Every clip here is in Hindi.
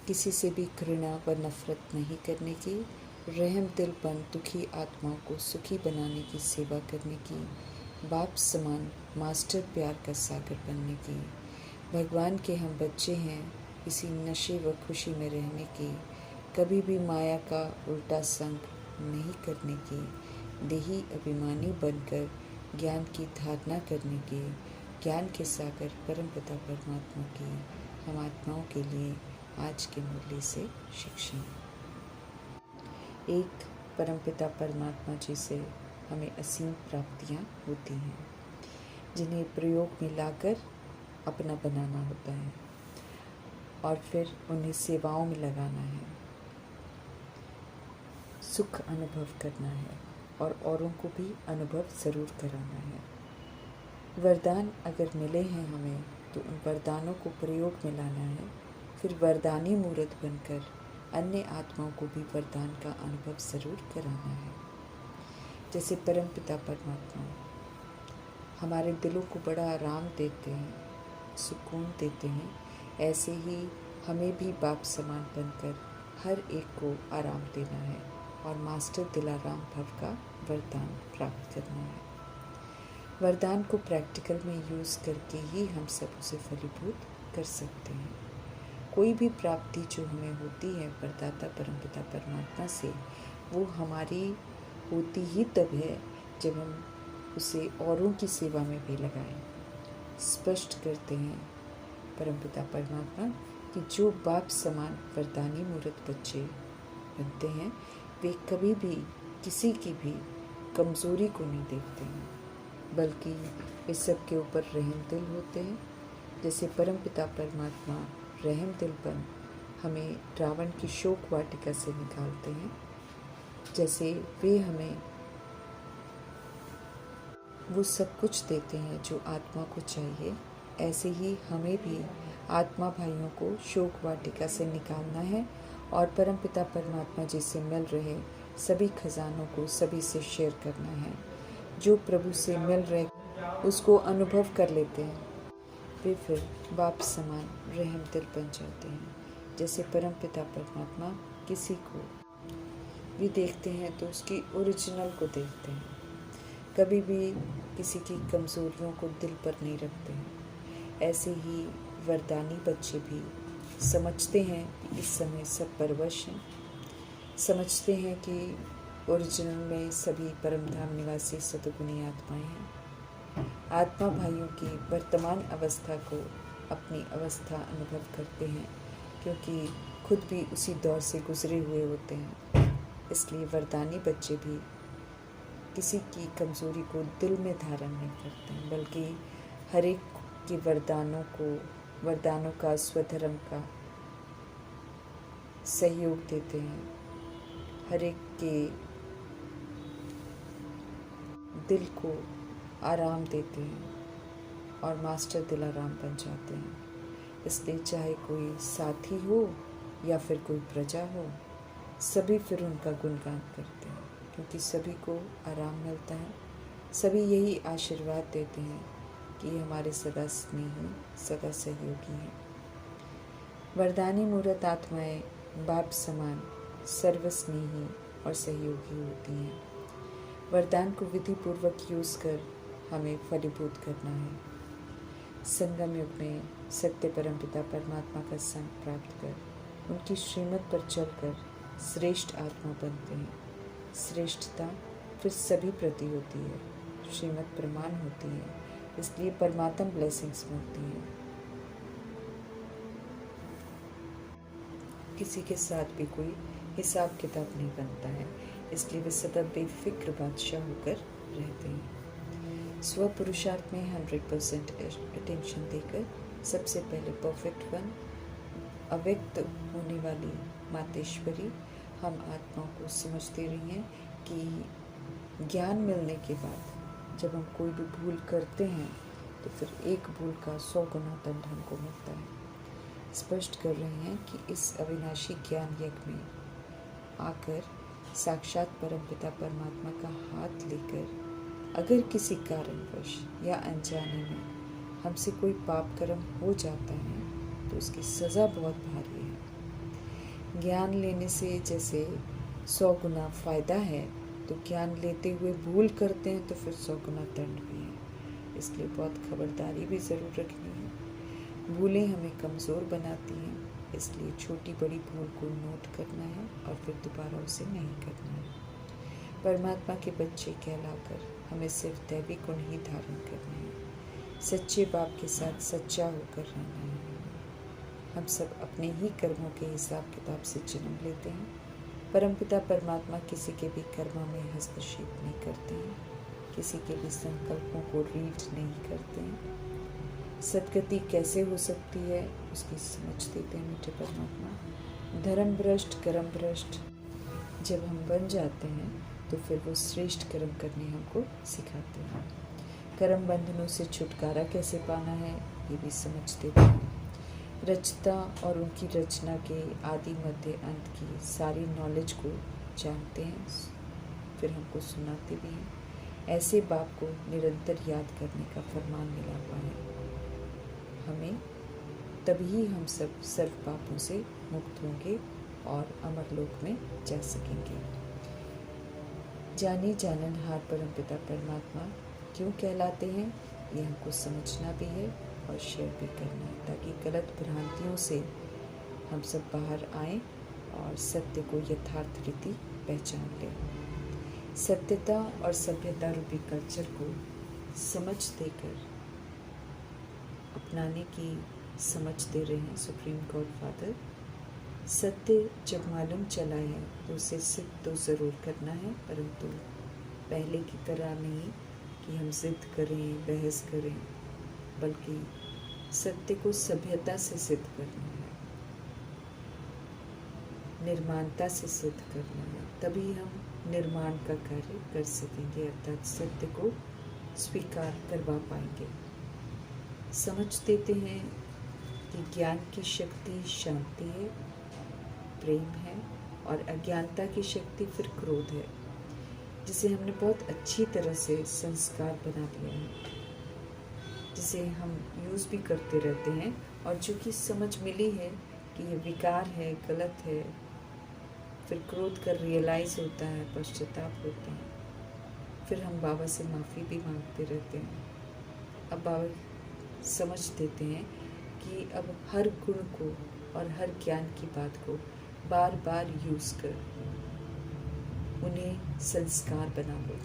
किसी से भी घृणा व नफरत नहीं करने की, रहम दिलपन दुखी आत्माओं को सुखी बनाने की सेवा करने की, बाप समान मास्टर प्यार का सागर बनने की, भगवान के हम बच्चे हैं इसी नशे व खुशी में रहने की, कभी भी माया का उल्टा संग नहीं करने की, देही अभिमानी बनकर ज्ञान की धारणा करने की, ज्ञान के सागर परमपिता परमात्मा की हम आत्माओं के लिए आज के मूल्य से शिक्षा। एक परमपिता परमात्मा जी से हमें असीम प्राप्तियां होती हैं, जिन्हें प्रयोग में लाकर अपना बनाना होता है और फिर उन्हें सेवाओं में लगाना है, सुख अनुभव करना है और औरों को भी अनुभव ज़रूर कराना है। वरदान अगर मिले हैं हमें तो उन वरदानों को प्रयोग में लाना है, फिर वरदानी मूर्त बनकर अन्य आत्माओं को भी वरदान का अनुभव ज़रूर कराना है। जैसे परमपिता परमात्मा हमारे दिलों को बड़ा आराम देते हैं, सुकून देते हैं, ऐसे ही हमें भी बाप समान बनकर हर एक को आराम देना है और मास्टर दिलाराम भव का वरदान प्राप्त करना है। वरदान को प्रैक्टिकल में यूज़ करके ही हम सब उसे फलीभूत कर सकते हैं। कोई भी प्राप्ति जो हमें होती है वरदाता परमपिता परमात्मा से, वो हमारी होती ही तब है जब हम उसे औरों की सेवा में भी लगाएं। स्पष्ट करते हैं परमपिता परमात्मा कि जो बाप समान वरदानी मूर्त बच्चे बनते हैं वे कभी भी किसी की भी कमज़ोरी को नहीं देखते हैं, बल्कि वे सबके ऊपर रहम दिल होते हैं। जैसे परमपिता परमात्मा रहम दिलपन हमें रावण की शोक वाटिका से निकालते हैं, जैसे वे हमें वो सब कुछ देते हैं जो आत्मा को चाहिए, ऐसे ही हमें भी आत्मा भाइयों को शोक वाटिका से निकालना है और परमपिता परमात्मा जी से मिल रहे सभी खजानों को सभी से शेयर करना है। जो प्रभु से मिल रहे उसको अनुभव कर लेते हैं, वे फिर बाप समान रहम दिल बन जाते हैं। जैसे परमपिता परमात्मा किसी को भी देखते हैं तो उसकी ओरिजिनल को देखते हैं, कभी भी किसी की कमज़ोरियों को दिल पर नहीं रखते हैं। ऐसे ही वरदानी बच्चे भी समझते हैं कि इस समय सब परवश हैं, समझते हैं कि ओरिजिनल में सभी परमधाम निवासी सद्गुणी आत्माएं हैं। आत्मा भाइयों की वर्तमान अवस्था को अपनी अवस्था अनुभव करते हैं, क्योंकि खुद भी उसी दौर से गुजरे हुए होते हैं। इसलिए वरदानी बच्चे भी किसी की कमज़ोरी को दिल में धारण नहीं करते हैं, बल्कि हर एक के वरदानों का स्वधर्म का सहयोग देते हैं, हर एक के दिल को आराम देते हैं और मास्टर दिलाराम बन जाते हैं। इसलिए चाहे कोई साथी हो या फिर कोई प्रजा हो, सभी फिर उनका गुणगान करते हैं, क्योंकि सभी को आराम मिलता है। सभी यही आशीर्वाद देते हैं कि हमारे सदा स्नेही सदा सहयोगी हैं। वरदानी मूर्त आत्माएं बाप समान सर्वस्नेही और सहयोगी होती हैं। वरदान को विधि पूर्वक यूज़ कर हमें फलीभूत करना है। संगम युग में सत्य परमपिता परमात्मा का संग प्राप्त कर उनकी श्रीमत पर चलकर श्रेष्ठ आत्मा बनते हैं। श्रेष्ठता फिर सभी प्रति होती है, श्रीमत प्रमाण होती है, इसलिए परमात्म ब्लेसिंग्स मिलती हैं। किसी के साथ भी कोई हिसाब किताब नहीं बनता है, इसलिए वे सदा बेफिक्र बादशाह होकर रहते हैं। स्व पुरुषार्थ में 100% अटेंशन देकर सबसे पहले परफेक्ट वन अव्यक्त होने वाली मातेश्वरी हम आत्माओं को समझते रही हैं कि ज्ञान मिलने के बाद जब हम कोई भी भूल करते हैं तो फिर एक भूल का 100 गुना दंड हमको मिलता है। स्पष्ट कर रहे हैं कि इस अविनाशी ज्ञान यज्ञ में आकर साक्षात परमपिता परमात्मा का हाथ लेकर अगर किसी कारणवश या अनजाने में हमसे कोई पाप कर्म हो जाता है तो उसकी सज़ा बहुत भारी है। ज्ञान लेने से जैसे 100 गुना फ़ायदा है, तो ज्ञान लेते हुए भूल करते हैं तो फिर 100 गुना दंड भी है। इसलिए बहुत खबरदारी भी ज़रूर रखनी है। भूलें हमें कमज़ोर बनाती हैं, इसलिए छोटी बड़ी भूल को नोट करना है और फिर दोबारा उसे नहीं करना है। परमात्मा के बच्चे कहलाकर हमें सिर्फ दैवी गुण ही धारण करने हैं। सच्चे बाप के साथ सच्चा होकर रहना है। हम सब अपने ही कर्मों के हिसाब किताब से जन्म लेते हैं। परमपिता परमात्मा किसी के भी कर्मों में हस्तक्षेप नहीं करते हैं, किसी के भी संकल्पों को रीड नहीं करते हैं। सदगति कैसे हो सकती है उसकी समझ देते हैं मीठे परमात्मा। धर्म भ्रष्ट कर्म भ्रष्ट जब हम बन जाते हैं तो फिर वो श्रेष्ठ कर्म करने हमको सिखाते हैं। कर्म बंधनों से छुटकारा कैसे पाना है ये भी समझ देते हैं। रचता और उनकी रचना के आदि मध्य अंत की सारी नॉलेज को जानते हैं, फिर हमको सुनाते भी हैं। ऐसे बाप को निरंतर याद करने का फरमान मिला हुआ है हमें, तभी हम सब सर्व पापों से मुक्त होंगे और अमरलोक में जा सकेंगे। जानी जाननहार परमपिता परमात्मा क्यों कहलाते हैं ये हमको समझना भी है और शेयर भी करना है, ताकि गलत भ्रांतियों से हम सब बाहर आएं और सत्य को यथार्थ रीति पहचान लें। सत्यता और सभ्यता रूपी कल्चर को समझ देकर अपनाने की समझ दे रहे हैं सुप्रीम गॉड फादर। सत्य जब मालूम चला है तो उसे सिद्ध तो ज़रूर करना है, परंतु पहले की तरह नहीं कि हम जिद करें, बहस करें, बल्कि सत्य को सभ्यता से सिद्ध करना है, निर्माणता से सिद्ध करना है, तभी हम निर्माण का कार्य कर सकेंगे, अर्थात सत्य को स्वीकार करवा पाएंगे। समझ देते हैं कि ज्ञान की शक्ति शांति है, प्रेम है, और अज्ञानता की शक्ति फिर क्रोध है, जिसे हमने बहुत अच्छी तरह से संस्कार बना दिया है, जिसे हम यूज़ भी करते रहते हैं, और जो कि समझ मिली है कि ये विकार है, गलत है, फिर क्रोध कर रियलाइज़ होता है, पश्चाताप होता है, फिर हम बाबा से माफ़ी भी मांगते रहते हैं। अब बाबा समझ देते हैं कि अब हर गुण को और हर ज्ञान की बात को बार बार यूज़ कर उन्हें संस्कार बना लो,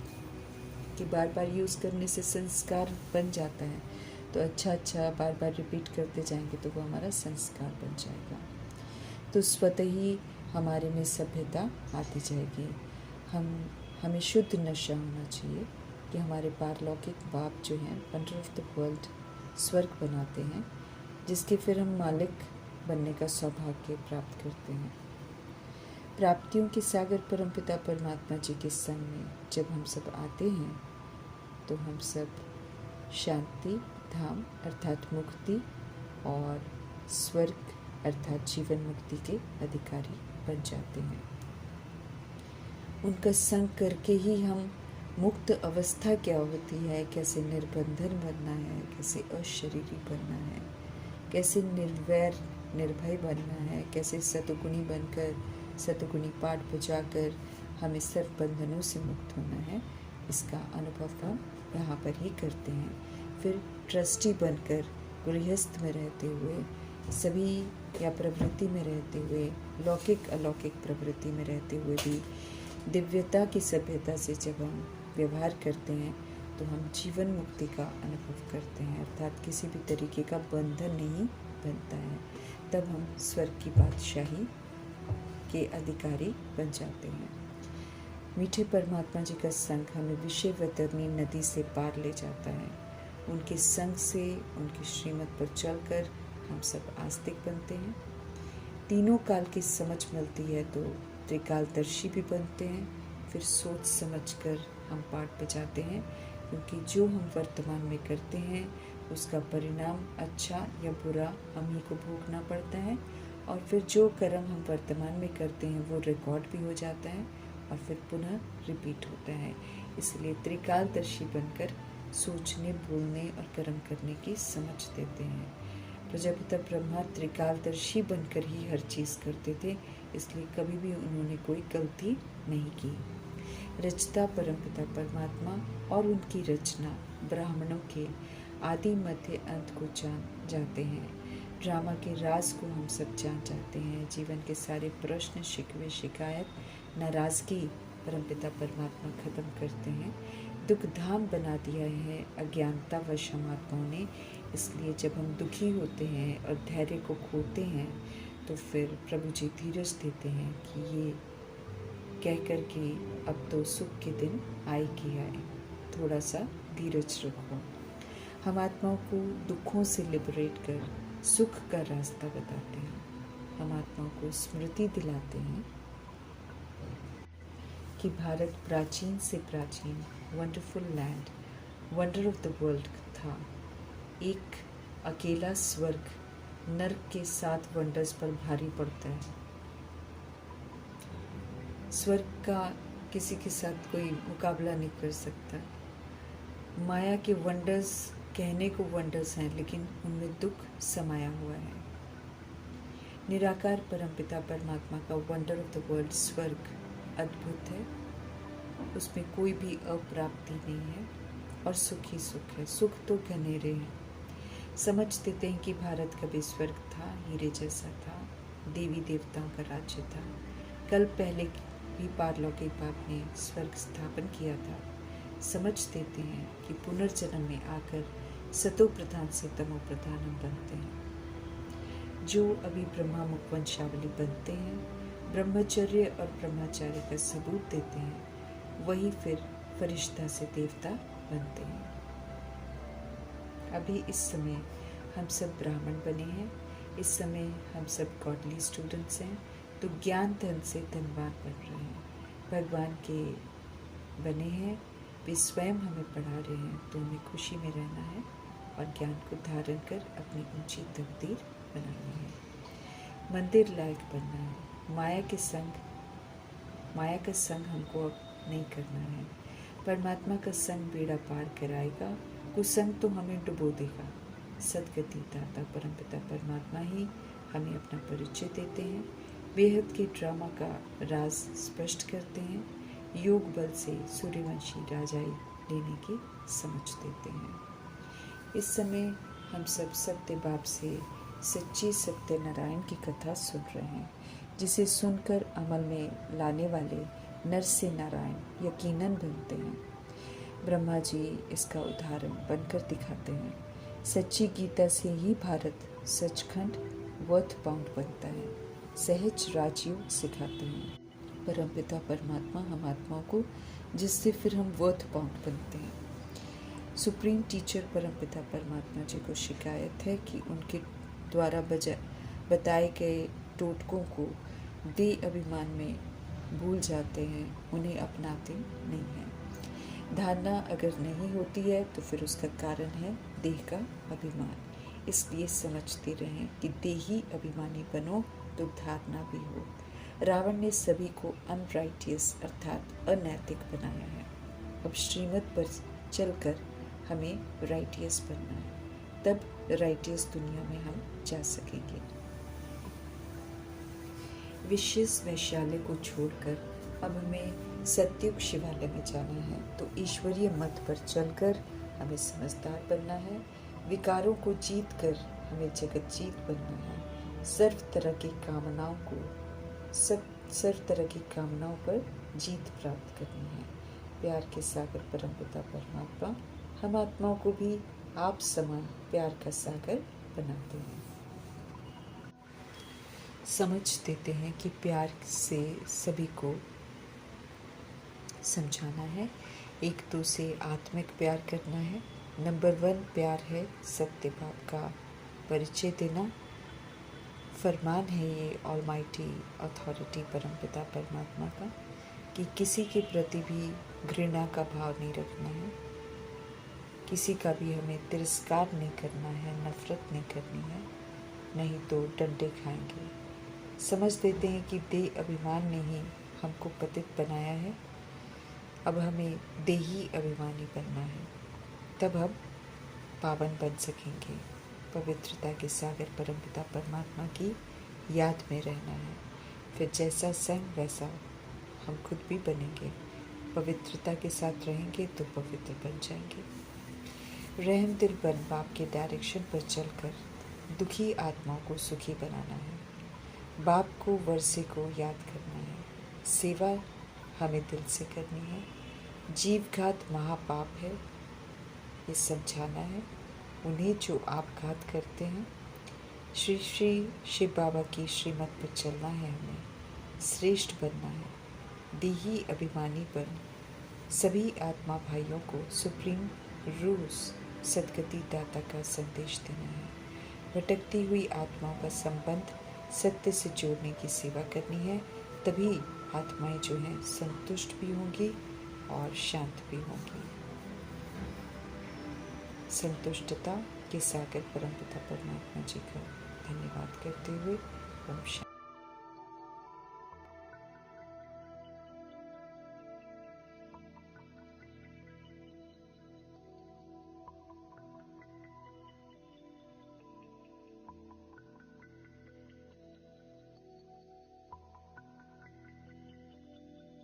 कि बार बार यूज़ करने से संस्कार बन जाता है, तो अच्छा बार बार रिपीट करते जाएंगे तो वो हमारा संस्कार बन जाएगा, तो स्वतः ही हमारे में सभ्यता आती जाएगी। हमें शुद्ध नशा होना चाहिए कि हमारे पारलौकिक बाप जो हैं वंडर ऑफ द वर्ल्ड स्वर्ग बनाते हैं, जिसके फिर हम मालिक बनने का सौभाग्य प्राप्त करते हैं। प्राप्तियों के सागर परमपिता परमात्मा जी के संग में जब हम सब आते हैं तो हम सब शांति धाम अर्थात मुक्ति और स्वर्ग अर्थात जीवन मुक्ति के अधिकारी बन जाते हैं। उनका संग करके ही हम मुक्त अवस्था क्या होती है, कैसे निर्बंधन बनना है, कैसे अशरीरी बनना है, कैसे निर्वैर निर्भय बनना है, कैसे सतुगुणी बनकर सतुगुणी पाठ बजाकर हमें सर्व बंधनों से मुक्त होना है, इसका अनुभव हम यहाँ पर ही करते हैं। फिर ट्रस्टी बनकर गृहस्थ में रहते हुए सभी या प्रवृत्ति में रहते हुए लौकिक अलौकिक प्रवृत्ति में रहते हुए भी दिव्यता की सभ्यता से जब हम व्यवहार करते हैं तो हम जीवन मुक्ति का अनुभव करते हैं, अर्थात किसी भी तरीके का बंधन नहीं बनता है। तब हम स्वर्ग की बादशाही के अधिकारी बन जाते हैं। मीठे परमात्मा जी का संग हमें विषय वतरनी नदी से पार ले जाता है। उनके संग से उनकी श्रीमत पर चलकर हम सब आस्तिक बनते हैं। तीनों काल की समझ मिलती है तो त्रिकालदर्शी भी बनते हैं। फिर सोच समझकर हम पाठ बजाते हैं, क्योंकि जो हम वर्तमान में करते हैं उसका परिणाम अच्छा या बुरा हम ही को भोगना पड़ता है, और फिर जो कर्म हम वर्तमान में करते हैं वो रिकॉर्ड भी हो जाता है और फिर पुनः रिपीट होता है। इसलिए त्रिकालदर्शी बनकर सोचने, बोलने और कर्म करने की समझ देते हैं। प्रजापिता ब्रह्मा त्रिकालदर्शी बनकर ही हर चीज़ करते थे, इसलिए कभी भी उन्होंने कोई गलती नहीं की। रचता परमपिता परमात्मा और उनकी रचना ब्राह्मणों के आदि मध्य अंत को जान जाते हैं। ड्रामा के राज को हम सब जान जाते हैं। जीवन के सारे प्रश्न, शिकवे, शिकायत, नाराज़गी परमपिता परमात्मा खत्म करते हैं। दुख धाम बना दिया है अज्ञानता वश हम आत्माओं ने, इसलिए जब हम दुखी होते हैं और धैर्य को खोते हैं तो फिर प्रभु जी धीरज देते हैं कि ये कह कर कि अब तो सुख के दिन आए कि आए, थोड़ा सा धीरज रखो। हम आत्माओं को दुखों से लिबरेट कर सुख का रास्ता बताते हैं। हम आत्माओं को स्मृति दिलाते हैं कि भारत प्राचीन से प्राचीन wonderful land, wonder of the world था। एक अकेला स्वर्ग नर्क के 7 वंडर्स पर भारी पड़ता है। स्वर्ग का किसी के साथ कोई मुकाबला नहीं कर सकता। माया के वंडर्स कहने को वंडर्स हैं, लेकिन उनमें दुख समाया हुआ है। निराकार परमपिता परमात्मा का वंडर ऑफ द वर्ल्ड स्वर्ग अद्भुत है, उसमें कोई भी अप्राप्ति नहीं है और सुख ही सुख है। सुख तो घनेरे हैं। समझ देते हैं कि भारत कभी स्वर्ग था, हीरे जैसा था, देवी देवताओं का राज्य था। कल पहले भी पारलौकिक बाप ने स्वर्ग स्थापन किया था। समझ देते हैं कि पुनर्जन्म में आकर सतो प्रधान से तमो प्रधान हम बनते हैं। जो अभी ब्रह्मा मुख वंशावली बनते हैं, ब्रह्मचर्य और ब्रह्मचार्य का सबूत देते हैं, वही फिर फरिश्ता से देवता बनते हैं। अभी इस समय हम सब ब्राह्मण बने हैं, इस समय हम सब गॉडली स्टूडेंट्स हैं, तो ज्ञान धन से धनवान बन रहे हैं। भगवान के बने हैं, वे स्वयं हमें पढ़ा रहे हैं, तो हमें खुशी में रहना है और ज्ञान को धारण कर अपनी ऊंची तकदीर बनानी है। मंदिर लायक बनना है। माया का संग हमको अब नहीं करना है। परमात्मा का संग बेड़ा पार कराएगा, कुसंग तो हमें डुबो देगा। सदगति दाता परमपिता परमात्मा ही हमें अपना परिचय देते हैं, बेहद के ड्रामा का राज स्पष्ट करते हैं, योग बल से सूर्यवंशी राजाई लेने की समझ देते हैं। इस समय हम सब सत्य बाप से सच्ची सत्यनारायण की कथा सुन रहे हैं, जिसे सुनकर अमल में लाने वाले नर से नारायण यकीनन बनते हैं। ब्रह्मा जी इसका उदाहरण बनकर दिखाते हैं। सच्ची गीता से ही भारत सचखंड वर्थ बाउंड बनता है। सहज राजयोग सिखाते हैं परमपिता परमात्मा हम आत्माओं को, जिससे फिर हम वर्थ बाउंड बनते हैं। सुप्रीम टीचर परमपिता परमात्मा जी को शिकायत है कि उनके द्वारा बताए गए टोटकों को दे अभिमान में भूल जाते हैं, उन्हें अपनाते नहीं हैं। धारणा अगर नहीं होती है तो फिर उसका कारण है देह का अभिमान। इसलिए समझते रहें कि देही अभिमानी बनो तो धारणा भी हो। रावण ने सभी को अनराइटियस अर्थात अनैतिक बनाया है। अब श्रीमत पर चलकर हमें राइटियस बनना है, तब राइटियस दुनिया में हम जा सकेंगे। विशेष वैश्यालय को छोड़कर अब हमें सत्युग शिवालय में जाना है, तो ईश्वरीय मत पर चलकर हमें समझदार बनना है। विकारों को जीत कर हमें जगत जीत बनना है। सर्व तरह की कामनाओं पर जीत प्राप्त करनी है। प्यार के सागर परमपिता परमात्मा हम आत्माओं को भी आप समान प्यार का सागर बनाते हैं। समझ देते हैं कि प्यार से सभी को समझाना है, एक दो से आत्मिक प्यार करना है। नंबर 1 प्यार है सत्य बाप का परिचय देना। फरमान है ये ऑलमाइटी अथॉरिटी परमपिता परमात्मा का कि किसी के प्रति भी घृणा का भाव नहीं रखना है, किसी का भी हमें तिरस्कार नहीं करना है, नफरत नहीं करनी है, नहीं तो डंडे खाएंगे। समझ देते हैं कि देह अभिमान ने ही हमको पतित बनाया है, अब हमें देही अभिमानी बनना है, तब हम पावन बन सकेंगे। पवित्रता के सागर परमपिता परमात्मा की याद में रहना है। फिर जैसा संग वैसा हम खुद भी बनेंगे। पवित्रता के साथ रहेंगे तो पवित्र बन जाएंगे। रहम दिल बन बाप के डायरेक्शन पर चलकर दुखी आत्माओं को सुखी बनाना है। बाप को वर्षे को याद करना है। सेवा हमें दिल से करनी है। जीवघात महापाप है, ये समझाना है उन्हें जो आपघात करते हैं। श्री श्री शिव बाबा की श्रीमत पर चलना है हमें। श्रेष्ठ बनना है। देही अभिमानी बन सभी आत्मा भाइयों को सुप्रीम रूस सदगति दाता का संदेश देना है। भटकती हुई आत्माओं का संबंध सत्य से जोड़ने की सेवा करनी है। तभी आत्माएं जो हैं संतुष्ट भी होंगी और शांत भी होंगी। संतुष्टता के सागर परमपिता परमात्मा जी का धन्यवाद करते हुए ओम शांति।